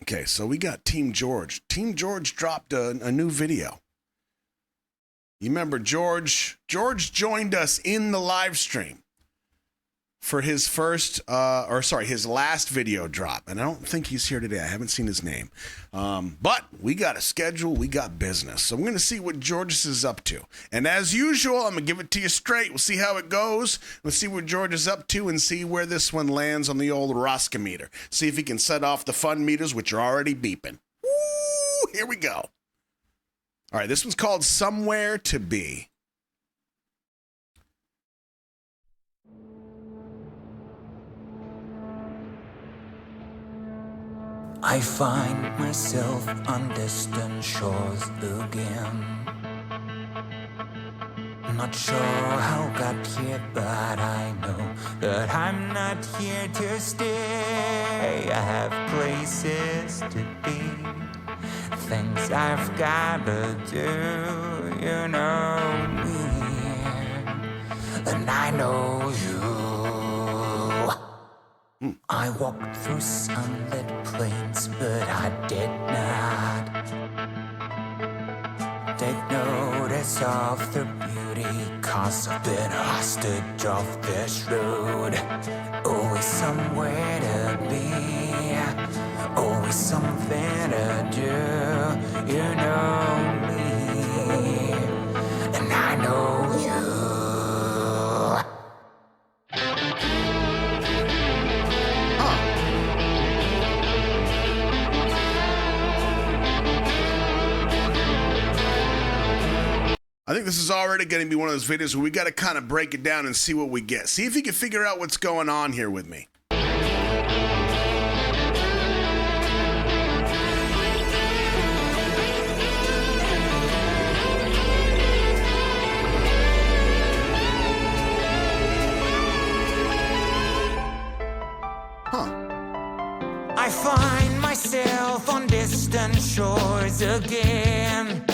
Okay, so we got Team George. Team George dropped a new video. You remember George? George joined us in the live stream for his his last video drop. And I don't think he's here today. I haven't seen his name. But we got a schedule. We got business. So we're going to see what George is up to. And as usual, I'm going to give it to you straight. We'll see how it goes. Let's see what George is up to and see where this one lands on the old Roscoe meter. See if he can set off the fun meters, which are already beeping. Woo! Here we go. All right, this one's called Somewhere to Be. I find myself on distant shores again. Not sure how I got here, but I know that I'm not here to stay. I have places to be, things I've gotta do. You know me, and I know you. I walked through sunlit plains, but I did not take notice of the beauty, 'cause I've been a hostage of this road. Always somewhere to be, always something to do. You know me, and I know you. I think this is already going to be one of those videos where we got to kind of break it down and see what we get. See if you can figure out what's going on here with me. I find myself on distant shores again.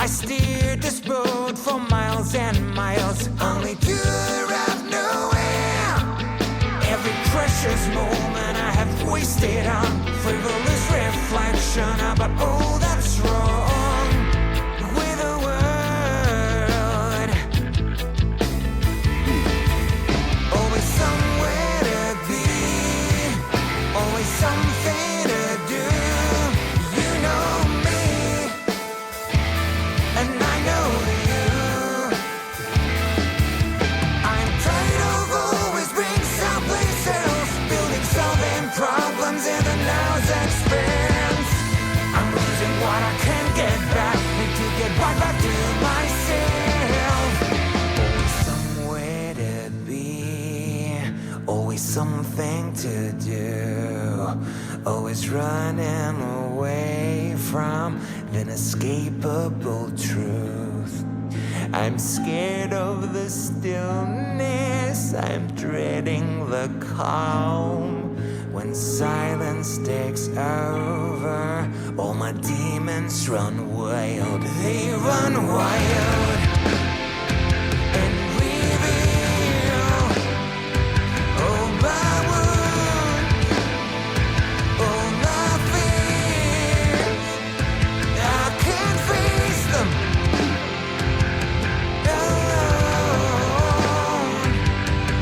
I steered this boat for miles and miles, only to arrive nowhere. Every precious moment I have wasted on frivolous reflection about all that's wrong with the world. Always somewhere to be, always something to do. You know me, and I know you. I'm tired of always being someplace else, building, solving problems in the now's expense. I'm losing what I can't get back, need to get right back to myself. Always somewhere to be, always something to do, always running away from the inescapable truth. I'm scared of the stillness, I'm dreading the calm. When silence takes over, all my demons run wild. They run wild and reveal all my wounds, all my fears. I can't face them alone,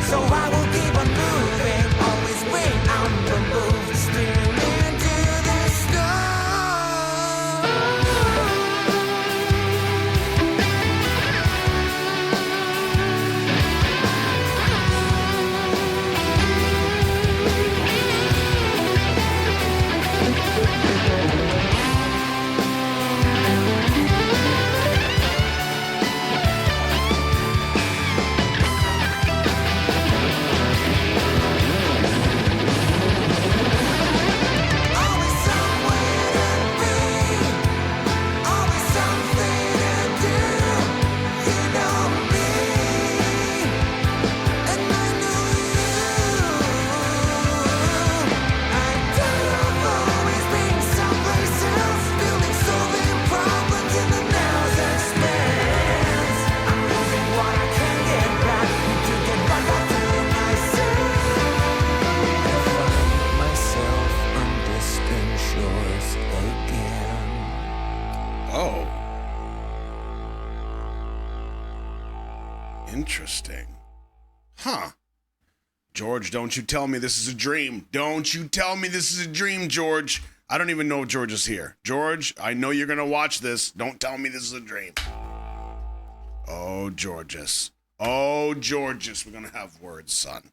so I will keep on moving, always being on the move, steering into the storm. Interesting. Huh. George, don't you tell me this is a dream. Don't you tell me this is a dream, George. I don't even know if George is here. George, I know you're going to watch this. Don't tell me this is a dream. Oh, Georges. Oh, Georges. We're going to have words, son.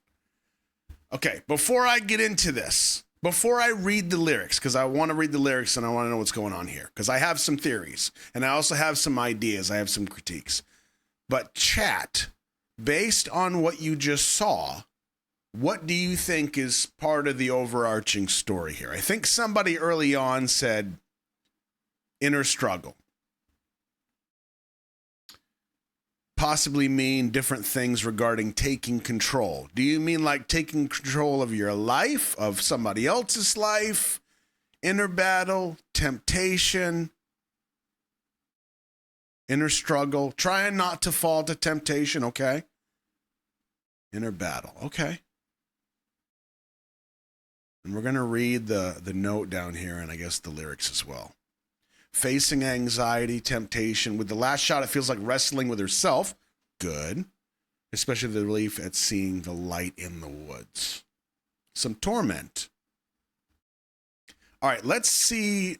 Okay, before I get into this, before I read the lyrics, because I want to read the lyrics and I want to know what's going on here, because I have some theories and I also have some ideas. I have some critiques. But chat, based on what you just saw, what do you think is part of the overarching story here? I think somebody early on said inner struggle. Possibly mean different things regarding taking control. Do you mean like taking control of your life, of somebody else's life, inner battle, temptation, inner struggle, trying not to fall to temptation, okay? Inner battle, okay. And we're going to read the note down here and I guess the lyrics as well. Facing anxiety, temptation. With the last shot, it feels like wrestling with herself. Good. Especially the relief at seeing the light in the woods. Some torment. All right, let's see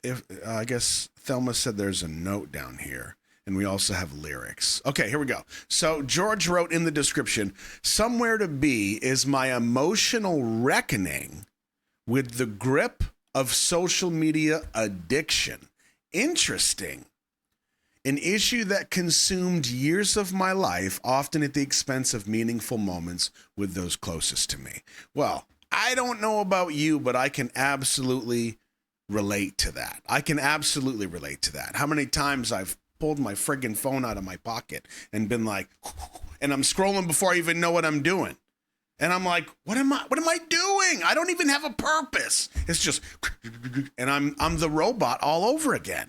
if, I guess Thelma said there's a note down here. And we also have lyrics. Okay, here we go. So George wrote in the description, somewhere to be is my emotional reckoning with the grip of social media addiction. Interesting. An issue that consumed years of my life, often at the expense of meaningful moments with those closest to me. Well, I don't know about you, but I can absolutely relate to that. I can absolutely relate to that. How many times I've pulled my friggin' phone out of my pocket and been like, and I'm scrolling before I even know what I'm doing. And I'm like, what am I doing? I don't even have a purpose. It's just, and I'm the robot all over again.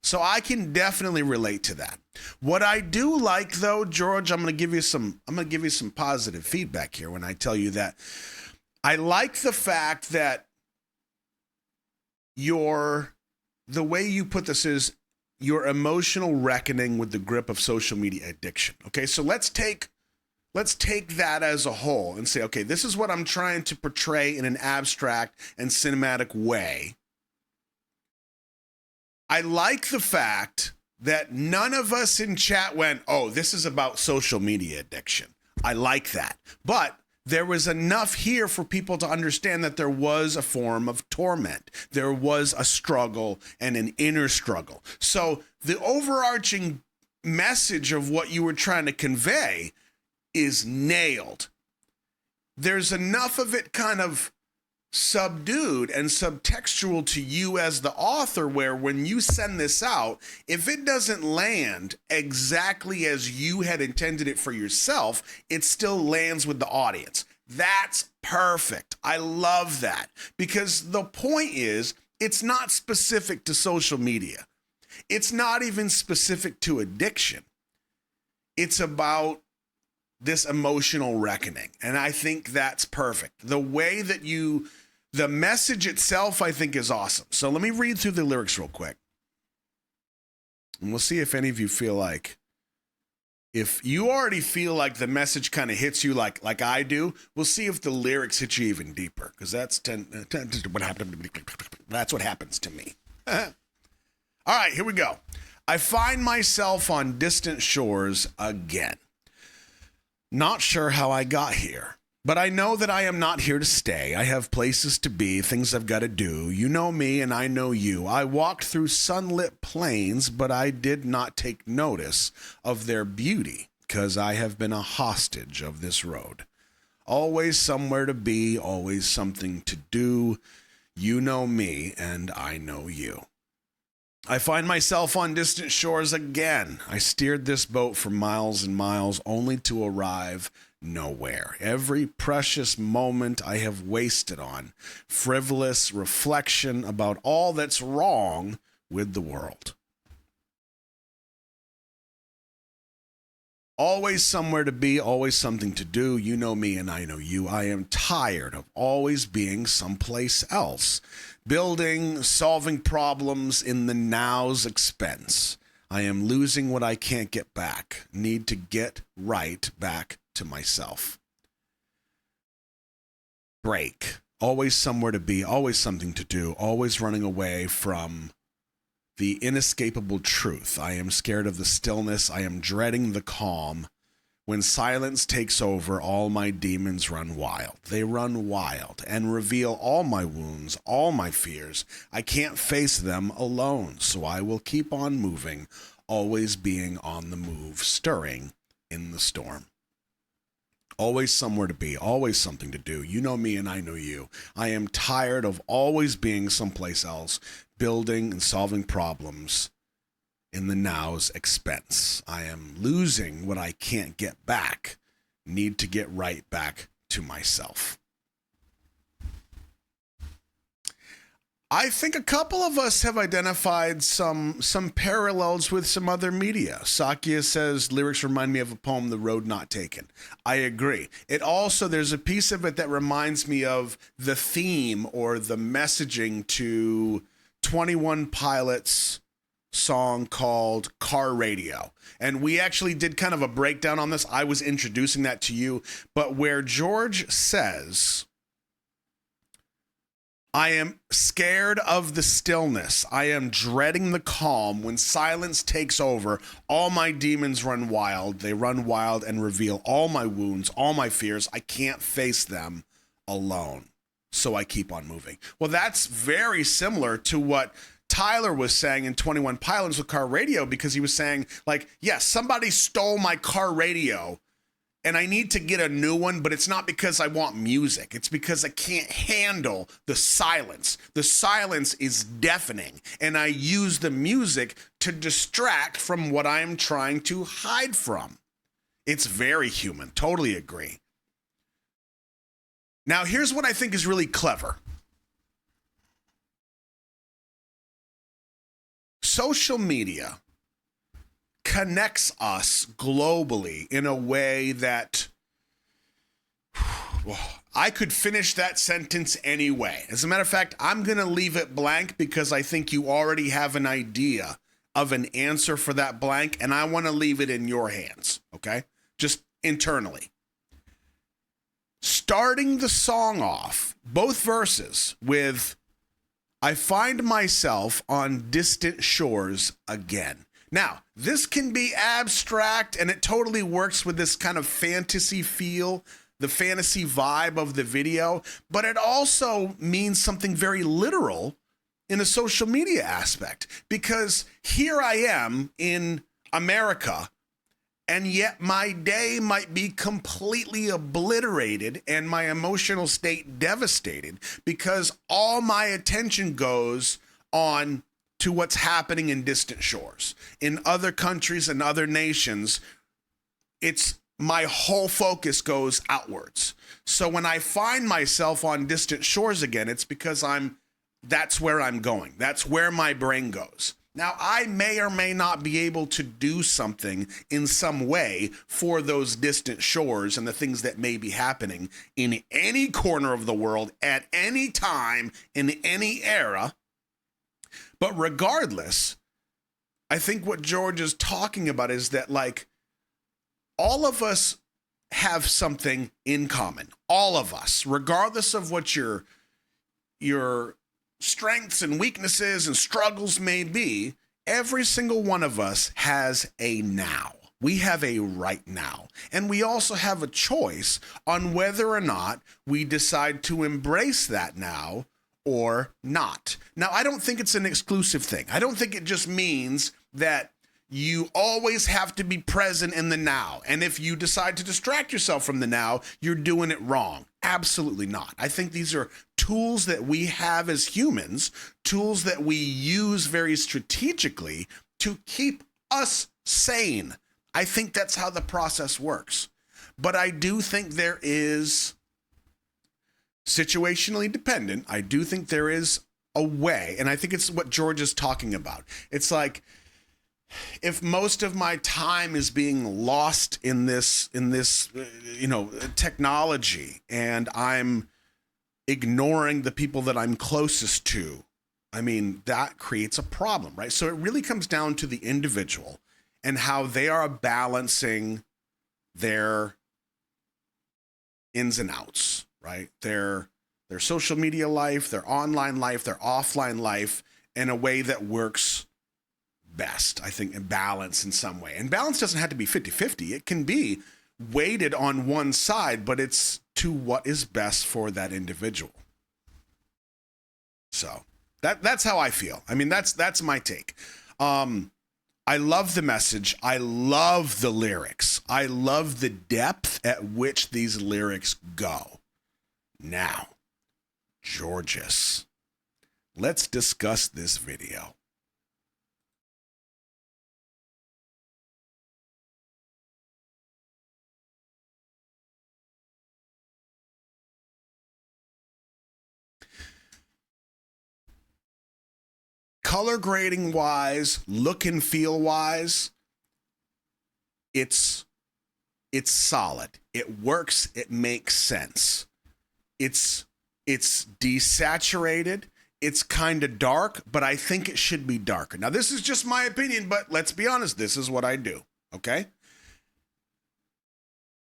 So I can definitely relate to that. What I do like though, George, I'm going to give you some positive feedback here when I tell you that I like the fact that the way you put this is your emotional reckoning with the grip of social media addiction. Okay, so let's take that as a whole and say, okay, this is what I'm trying to portray in an abstract and cinematic way. I like the fact that none of us in chat went, oh, this is about social media addiction. I like that. But there was enough here for people to understand that there was a form of torment. There was a struggle and an inner struggle. So the overarching message of what you were trying to convey is nailed. There's enough of it kind of subdued and subtextual to you as the author where when you send this out, if it doesn't land exactly as you had intended it for yourself, it still lands with the audience. That's perfect. I love that because the point is it's not specific to social media. It's not even specific to addiction. It's about this emotional reckoning. And I think that's perfect. The way that the message itself, I think is awesome. So let me read through the lyrics real quick. And we'll see if any of you feel like, if you already feel like the message kind of hits you like I do, we'll see if the lyrics hit you even deeper. Because that's what happened. That's what happens to me. All right, here we go. I find myself on distant shores again. Not sure how I got here, but I know that I am not here to stay. I have places to be, things I've got to do. You know me and I know you. I walked through sunlit plains, but I did not take notice of their beauty because I have been a hostage of this road. Always somewhere to be, always something to do. You know me and I know you. I find myself on distant shores again. I steered this boat for miles and miles only to arrive nowhere. Every precious moment I have wasted on frivolous reflection about all that's wrong with the world. Always somewhere to be, always something to do. You know me and I know you. I am tired of always being someplace else. Building, solving problems in the now's expense. I am losing what I can't get back. Need to get right back to myself. Break. Always somewhere to be, always something to do, always running away from the inescapable truth. I am scared of the stillness. I am dreading the calm. When silence takes over, all my demons run wild. They run wild and reveal all my wounds, all my fears. I can't face them alone, so I will keep on moving, always being on the move, stirring in the storm. Always somewhere to be, always something to do. You know me and I know you. I am tired of always being someplace else, building and solving problems in the now's expense. I am losing what I can't get back. Need to get right back to myself. I think a couple of us have identified some parallels with some other media. Sakya says, lyrics remind me of a poem, The Road Not Taken. I agree. It also, there's a piece of it that reminds me of the theme or the messaging to 21 Pilots' song called Car Radio. And we actually did kind of a breakdown on this. I was introducing that to you. But where George says, I am scared of the stillness. I am dreading the calm. When silence takes over, all my demons run wild. They run wild and reveal all my wounds, all my fears. I can't face them alone, so I keep on moving. Well, that's very similar to what Tyler was saying in 21 Pilots with Car Radio, because he was saying, like, yes, somebody stole my car radio and I need to get a new one, but it's not because I want music. It's because I can't handle the silence. The silence is deafening, and I use the music to distract from what I am trying to hide from. It's very human. Totally agree. Now, here's what I think is really clever. Social media connects us globally in a way that, well, I could finish that sentence anyway. As a matter of fact, I'm going to leave it blank because I think you already have an idea of an answer for that blank, and I want to leave it in your hands, okay? Just internally. Starting the song off, both verses, with, I find myself on distant shores again. Now, this can be abstract, and it totally works with this kind of fantasy feel, the fantasy vibe of the video, but it also means something very literal in a social media aspect, because here I am in America, and yet my day might be completely obliterated and my emotional state devastated because all my attention goes on to what's happening in distant shores. In other countries and other nations, it's my whole focus goes outwards. So when I find myself on distant shores again, it's because that's where I'm going. That's where my brain goes. Now, I may or may not be able to do something in some way for those distant shores and the things that may be happening in any corner of the world at any time in any era. But regardless, I think what George is talking about is that, like, all of us have something in common. All of us, regardless of what your strengths and weaknesses and struggles may be, every single one of us has a now. We have a right now. And we also have a choice on whether or not we decide to embrace that now or not. Now, I don't think it's an exclusive thing. I don't think it just means that you always have to be present in the now. And if you decide to distract yourself from the now, you're doing it wrong. Absolutely not. I think these are tools that we have as humans, tools that we use very strategically to keep us sane. I think that's how the process works. But I do think there is, situationally dependent, I do think there is a way, and I think it's what George is talking about. It's like, if most of my time is being lost in this technology, and I'm ignoring the people that I'm closest to, I mean, that creates a problem, right? So it really comes down to the individual and how they are balancing their ins and outs, right? Their social media life, their online life, their offline life in a way that works best, I think, in balance in some way. And balance doesn't have to be 50-50. It can be weighted on one side, but it's to what is best for that individual. So that's how I feel. I mean, that's my take. I love the message. I love the lyrics. I love the depth at which these lyrics go. Now, Georges, let's discuss this video. Color grading wise, look and feel wise, it's solid. It works. It makes sense. It's desaturated. It's kind of dark, but I think it should be darker. Now, this is just my opinion, but let's be honest. This is what I do. Okay.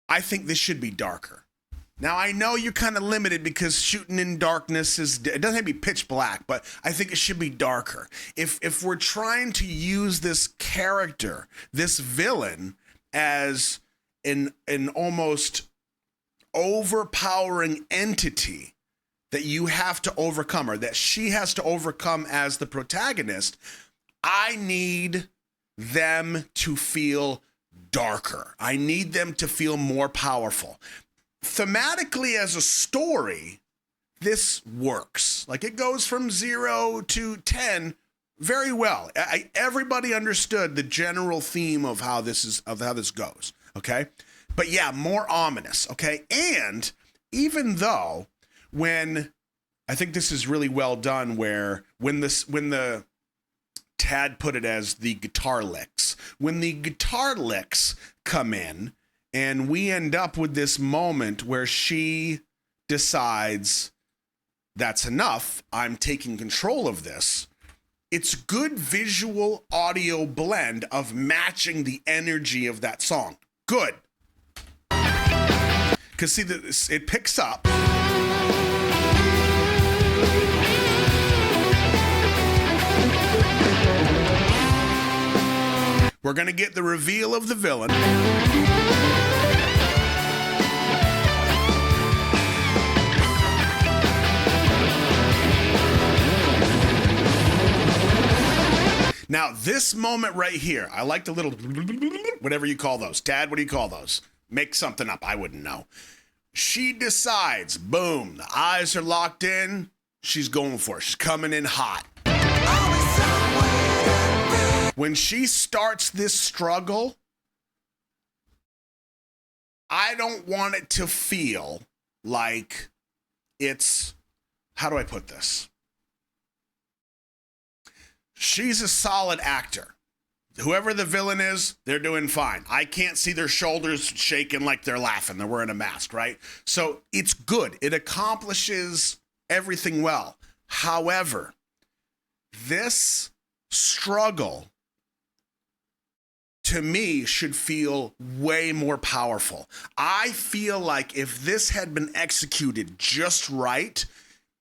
I think this should be darker. Now, I know you're kind of limited because shooting in darkness it doesn't have to be pitch black, but I think it should be darker. If we're trying to use this character, this villain, as an almost overpowering entity that you have to overcome, or that she has to overcome as the protagonist, I need them to feel darker. I need them to feel more powerful. Thematically, as a story, this works. Like, it goes from 0 to 10 very well. Everybody understood the general theme of how this goes. Okay, but yeah, more ominous. Okay, and even though when I think this is really well done, where when the Tad put it as the guitar licks, when the guitar licks come in. And we end up with this moment where she decides that's enough. I'm taking control of this. It's good visual audio blend of matching the energy of that song. Good. Because see, it picks up. We're going to get the reveal of the villain. Now, this moment right here, I like the little, whatever you call those. Dad, what do you call those? Make something up. I wouldn't know. She decides, boom, the eyes are locked in. She's going for it. She's coming in hot. When she starts this struggle, I don't want it to feel like it's, how do I put this? She's a solid actor. Whoever the villain is, they're doing fine. I can't see their shoulders shaking like they're laughing. They're wearing a mask, right? So it's good. It accomplishes everything well. However, this struggle, to me, should feel way more powerful. I feel like if this had been executed just right,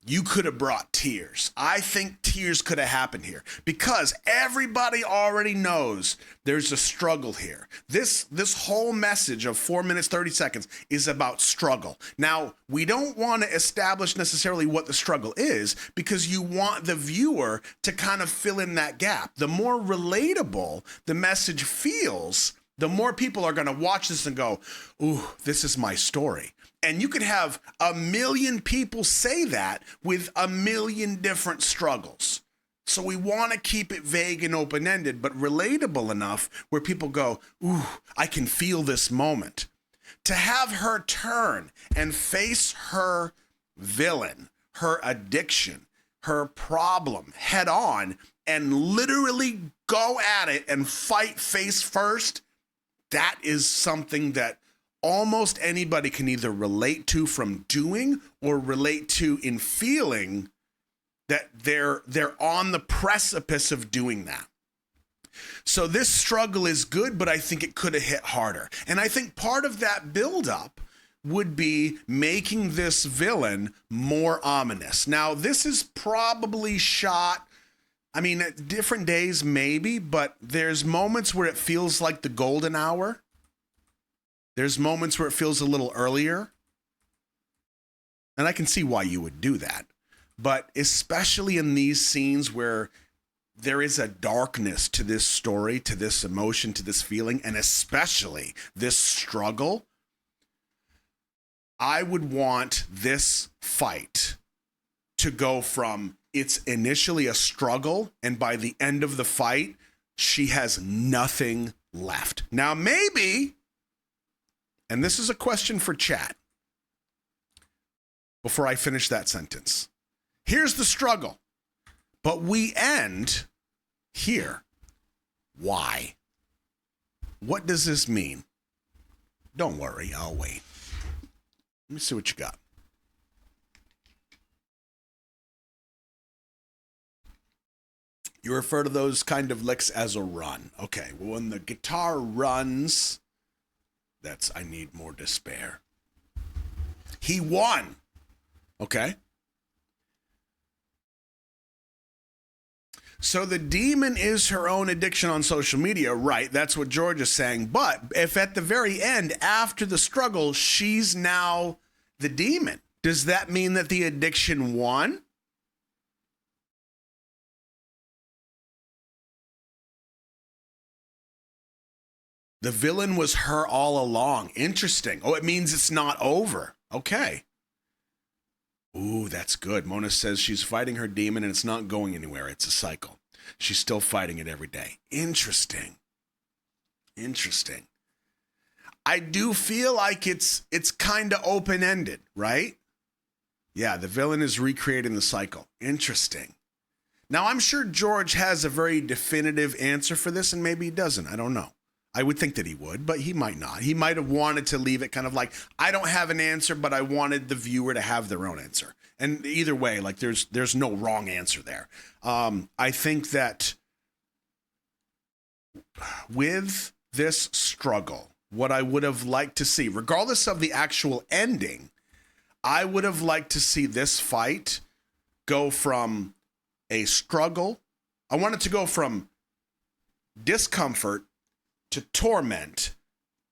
you could have brought tears. I think tears could have happened here because everybody already knows there's a struggle here. This whole message of 4 minutes, 30 seconds is about struggle. Now, we don't want to establish necessarily what the struggle is because you want the viewer to kind of fill in that gap. The more relatable the message feels, the more people are going to watch this and go, ooh, this is my story. And you could have 1 million people say that with 1 million different struggles. So we want to keep it vague and open-ended, but relatable enough where people go, ooh, I can feel this moment. To have her turn and face her villain, her addiction, her problem head on and literally go at it and fight face first, that is something that almost anybody can either relate to from doing or relate to in feeling that they're on the precipice of doing that. So this struggle is good, but I think it could have hit harder. And I think part of that buildup would be making this villain more ominous. Now, this is probably shot, I mean, at different days maybe, but there's moments where it feels like the golden hour. There's moments where it feels a little earlier. And I can see why you would do that. But especially in these scenes where there is a darkness to this story, to this emotion, to this feeling, and especially this struggle, I would want this fight to go from it's initially a struggle, and by the end of the fight, she has nothing left. Now, maybe, and this is a question for chat before I finish that sentence. Here's the struggle, but we end here. Why? What does this mean? Don't worry, I'll wait. Let me see what you got. You refer to those kind of licks as a run. Okay, well, when the guitar runs, that's I need more despair. He won. Okay. So the demon is her own addiction on social media, right? That's what George is saying. But if at the very end, after the struggle, she's now the demon, does that mean that the addiction won? The villain was her all along. Interesting. Oh, it means it's not over. Okay. Ooh, that's good. Mona says she's fighting her demon and it's not going anywhere. It's a cycle. She's still fighting it every day. Interesting. Interesting. I do feel like it's kind of open-ended, right? Yeah, the villain is recreating the cycle. Interesting. Now, I'm sure George has a very definitive answer for this, and maybe he doesn't. I don't know. I would think that he would, but he might not. He might have wanted to leave it kind of like, I don't have an answer, but I wanted the viewer to have their own answer. And either way, like there's no wrong answer there. I think that with this struggle, what I would have liked to see, regardless of the actual ending, I would have liked to see this fight go from a struggle. I want it to go from discomfort to torment,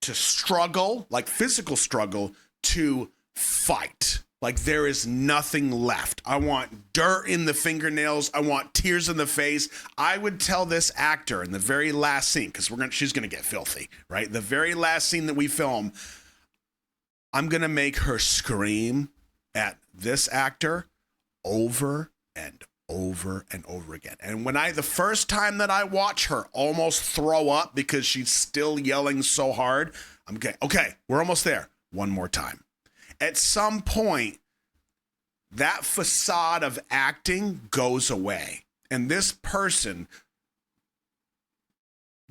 to struggle, like physical struggle, to fight. Like there is nothing left. I want dirt in the fingernails. I want tears in the face. I would tell this actor in the very last scene, because she's gonna get filthy, right? The very last scene that we film, I'm gonna make her scream at this actor over and over and over again. And when the first time that I watch her almost throw up because she's still yelling so hard, I'm okay, we're almost there. One more time. At some point, that facade of acting goes away. And this person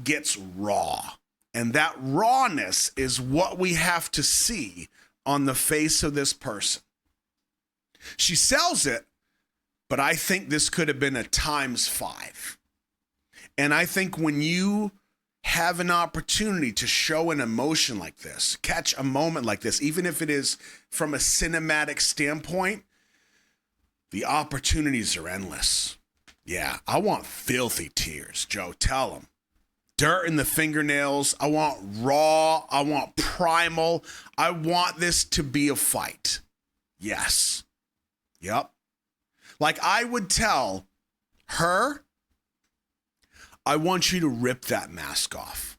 gets raw. And that rawness is what we have to see on the face of this person. She sells it, but I think this could have been a ×5. And I think when you have an opportunity to show an emotion like this, catch a moment like this, even if it is from a cinematic standpoint, the opportunities are endless. Yeah, I want filthy tears, Joe. Tell them. Dirt in the fingernails. I want raw. I want primal. I want this to be a fight. Yes. Yep. Like I would tell her, I want you to rip that mask off.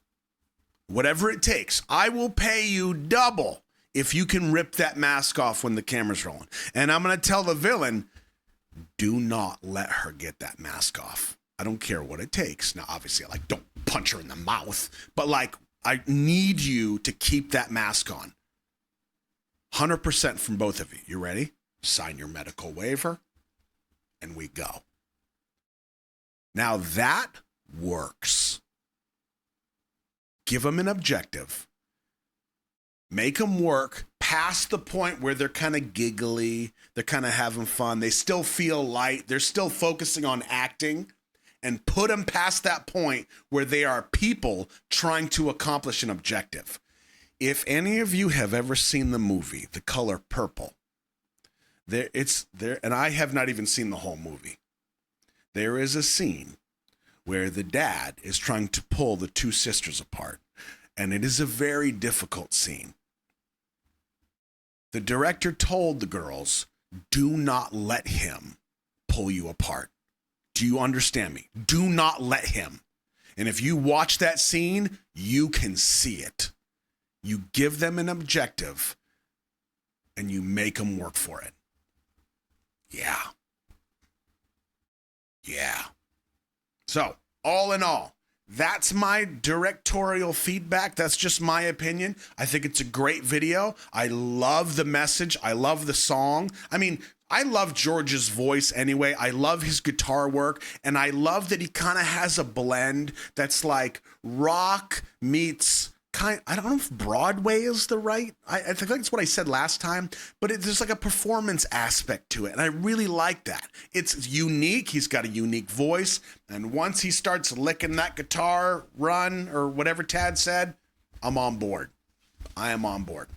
Whatever it takes. I will pay you double if you can rip that mask off when the camera's rolling. And I'm going to tell the villain, do not let her get that mask off. I don't care what it takes. Now, obviously, don't punch her in the mouth, but I need you to keep that mask on. 100% from both of you. You ready? Sign your medical waiver. And we go. Now that works. Give them an objective. Make them work past the point where they're kind of giggly, they're kind of having fun, they still feel light, they're still focusing on acting, and put them past that point where they are people trying to accomplish an objective. If any of you have ever seen the movie The Color Purple, and I have not even seen the whole movie. There is a scene where the dad is trying to pull the two sisters apart, and it is a very difficult scene. The director told the girls, do not let him pull you apart. Do you understand me? Do not let him. And if you watch that scene, you can see it. You give them an objective and you make them work for it. Yeah. So, all in all, that's my directorial feedback. That's just my opinion. I think it's a great video. I love the message. I love the song. I mean, I love George's voice anyway. I love his guitar work. And I love that he kind of has a blend that's like rock meets I don't know if Broadway is the right. I think that's what I said last time, but there's like a performance aspect to it. And I really like that. It's unique. He's got a unique voice. And once he starts licking that guitar run or whatever Tad said, I'm on board. I am on board.